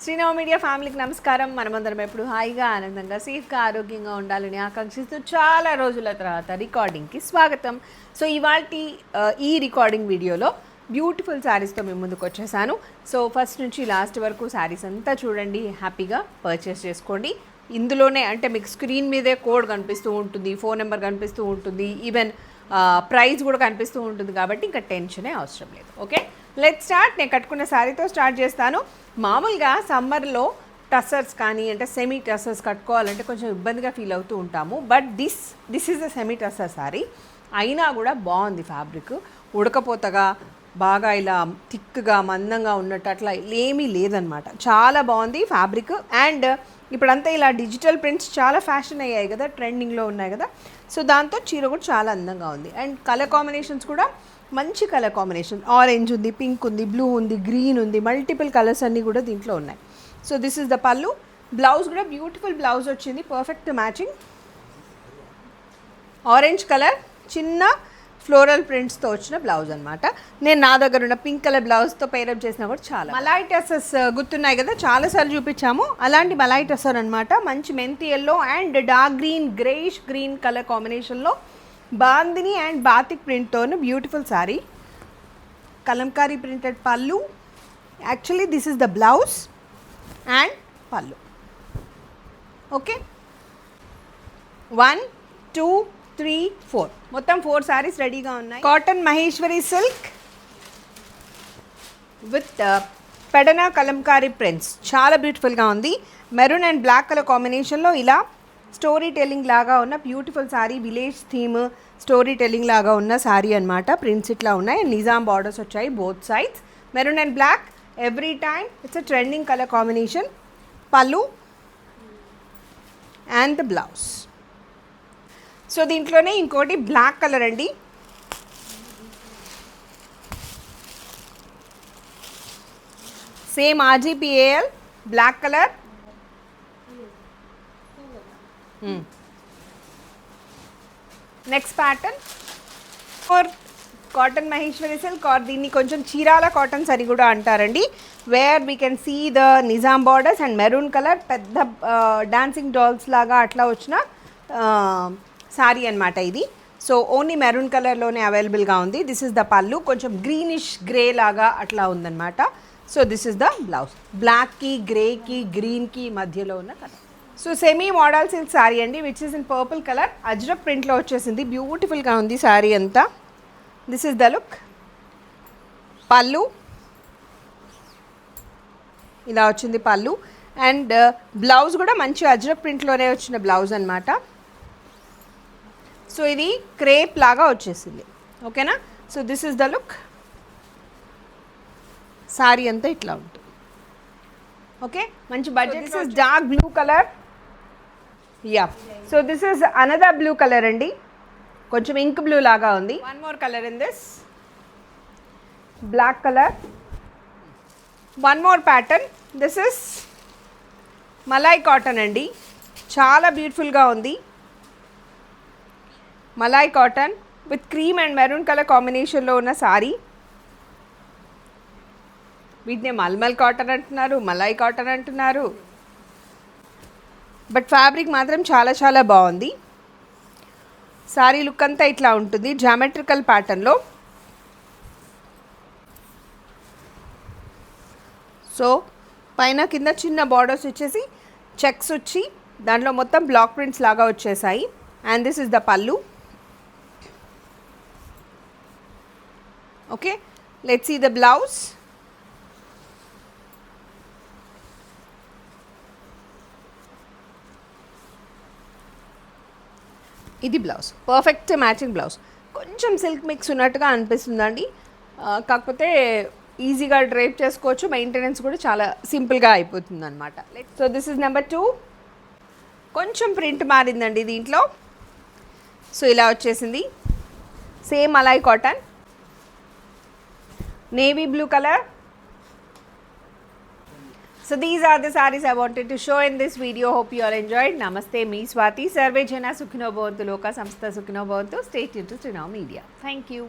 Srinava media ఫ్యామిలీకి నమస్కారం. మనమందరం ఎప్పుడు హాయిగా ఆనందంగా సేఫ్గా ఆరోగ్యంగా ఉండాలని ఆకాంక్షిస్తూ చాలా రోజుల తర్వాత రికార్డింగ్కి స్వాగతం. సో ఇవాల్టి ఈ రికార్డింగ్ వీడియోలో బ్యూటిఫుల్ శారీస్తో మేము ముందుకు వచ్చేసాను. సో ఫస్ట్ నుంచి లాస్ట్ వరకు శారీస్ అంతా చూడండి, హ్యాపీగా పర్చేస్ చేసుకోండి. ఇందులోనే అంటే మీకు స్క్రీన్ మీదే కోడ్ కనిపిస్తూ ఉంటుంది, ఫోన్ నెంబర్ కనిపిస్తూ ఉంటుంది, ఈవెన్ ప్రైస్ కూడా కనిపిస్తూ ఉంటుంది. కాబట్టి ఇంకా టెన్షనే అవసరం లేదు. Okay, let start. నేను కట్టుకున్న శారీతో స్టార్ట్ చేస్తాను. మామూలుగా సమ్మర్లో టసర్స్ కానీ అంటే సెమీ టసర్స్ కట్టుకోవాలంటే కొంచెం ఇబ్బందిగా ఫీల్ అవుతూ ఉంటాము. But this is a semi tussar sari. అయినా కూడా బాగుంది ఫ్యాబ్రిక్, ఉడకపోతగా బాగా ఇలా థిక్గా మందంగా ఉన్నట్టు అట్లా ఏమీ లేదనమాట. చాలా బాగుంది ఫ్యాబ్రిక్. అండ్ ఇప్పుడంతా ఇలా డిజిటల్ ప్రింట్స్ చాలా ఫ్యాషన్ అయ్యాయి కదా, ట్రెండింగ్లో ఉన్నాయి కదా. సో దాంతో చీర కూడా చాలా అందంగా ఉంది. అండ్ కలర్ కాంబినేషన్స్ కూడా మంచి కలర్ కాంబినేషన్, ఆరెంజ్ ఉంది, పింక్ ఉంది, బ్లూ ఉంది, గ్రీన్ ఉంది, మల్టిపుల్ కలర్స్ అన్నీ కూడా దీంట్లో ఉన్నాయి. సో దిస్ ఇస్ ద పళ్ళు. బ్లౌజ్ కూడా బ్యూటిఫుల్ బ్లౌజ్ వచ్చింది, పర్ఫెక్ట్ మ్యాచింగ్. ఆరెంజ్ కలర్ చిన్న ఫ్లోరల్ ప్రింట్స్తో వచ్చిన బ్లౌజ్ అనమాట. నేను నా దగ్గర ఉన్న పింక్ కలర్ బ్లౌజ్తో పేరప్ చేసినా కూడా చాలా. మలాయ్ టసర్స్ గుర్తున్నాయి కదా, చాలాసార్లు చూపించాము. అలాంటి మలాయ్ టసర్ అనమాట. మంచి మెంతి yellow and dark green, greyish green colour కాంబినేషన్లో బాందిని అండ్ బాతిక్ ప్రింట్తోను beautiful sari. Kalamkari printed pallu. Actually this is the blouse and pallu. Okay, 1 2 3 4 మొత్తం 4 శారీస్ రెడీగా ఉన్నాయి. Cotton Maheshwari silk with Pedana Kalamkari prints, చాలా బ్యూటిఫుల్గా ఉంది. మెరూన్ అండ్ బ్లాక్ కలర్ కాంబినేషన్లో ఇలా స్టోరీ టెల్లింగ్ లాగా ఉన్న beautiful sari. Village theme story telling లాగా ఉన్న శారీ అనమాట. ప్రింట్స్ ఇట్లా ఉన్నాయి. నిజాం బార్డర్స్ వచ్చాయి both sides. Maroon and black every time it's a trending colour combination. Pallu and the blouse. So దీంట్లోనే ఇంకోటి బ్లాక్ కలర్ అండి. Same RGPAL black colour. Next pattern for cotton Maheshwari silk, or దీన్ని కొంచెం చీరాల కాటన్స్ అని కూడా అంటారండి. Where we can see the Nizam borders and maroon colour. పెద్ద dancing dolls లాగా అట్లా వచ్చిన శారీ అనమాట ఇది. సో ఓన్లీ మెరూన్ కలర్లోనే అవైలబుల్గా ఉంది. దిస్ ఇస్ ద పళ్ళు, కొంచెం గ్రీనిష్ గ్రే లాగా అట్లా ఉందన్నమాట. So this is the blouse. బ్లాక్కి గ్రేకి గ్రీన్కి మధ్యలో ఉన్న colour. So semi model silk sari అండి, which is in purple colour. Ajrak ప్రింట్లో వచ్చేసింది, బ్యూటిఫుల్గా ఉంది శారీ అంతా. This is the look. Pallu ఇలా వచ్చింది పళ్ళు. అండ్ బ్లౌజ్ కూడా మంచి అజ్రక్ ప్రింట్లోనే వచ్చిన బ్లౌజ్ అనమాట. సో ఇది క్రేప్ లాగా వచ్చేసింది. ఓకేనా. So this is the look. Sari అంతా ఇట్లా ఉంటుంది. ఓకే, మంచి budget. This is dark blue colour. Yeah, so this is another blue colour అండి, కొంచెం ఇంక్ బ్లూ లాగా ఉంది. One more colour in this black colour. One more pattern. This is malai cotton అండి, చాలా బ్యూటిఫుల్గా ఉంది. Malai cotton with cream and maroon colour కాంబినేషన్లో ఉన్న శారీ. వీటిని మల్మల్ కాటన్ అంటున్నారు, మలాయ్ కాటన్ అంటున్నారు. బట్ ఫ్యాబ్రిక్ మాత్రం చాలా చాలా బాగుంది. శారీ లుక్ అంతా ఇట్లా ఉంటుంది, జామెట్రికల్ ప్యాటర్న్లో. సో పైన కింద చిన్న బార్డర్స్ వచ్చేసి చెక్స్ వచ్చి దాంట్లో మొత్తం బ్లాక్ ప్రింట్స్ లాగా వచ్చేసాయి. And this is the pallu. Okay, let's see the blouse. ఇది బ్లౌజ్, పర్ఫెక్ట్ మ్యాచింగ్ బ్లౌజ్. కొంచెం సిల్క్ మిక్స్ ఉన్నట్టుగా అనిపిస్తుందండి, కాకపోతే ఈజీగా డ్రైప్ చేసుకోవచ్చు. మెయింటెనెన్స్ కూడా చాలా సింపుల్గా అయిపోతుంది అనమాట. So this is number 2. కొంచెం ప్రింట్ మారిందండి దీంట్లో. సో ఇలా వచ్చేసింది. Same Malay cotton, navy blue color. So these are the sarees I wanted to show in this video. Hope you all enjoyed. Namaste, me Swati. Sarve Jana Sukhino Bhavantu, Loka Samstha Sukhino Bhavantu. Stay tuned to Srinav Media. Thank you.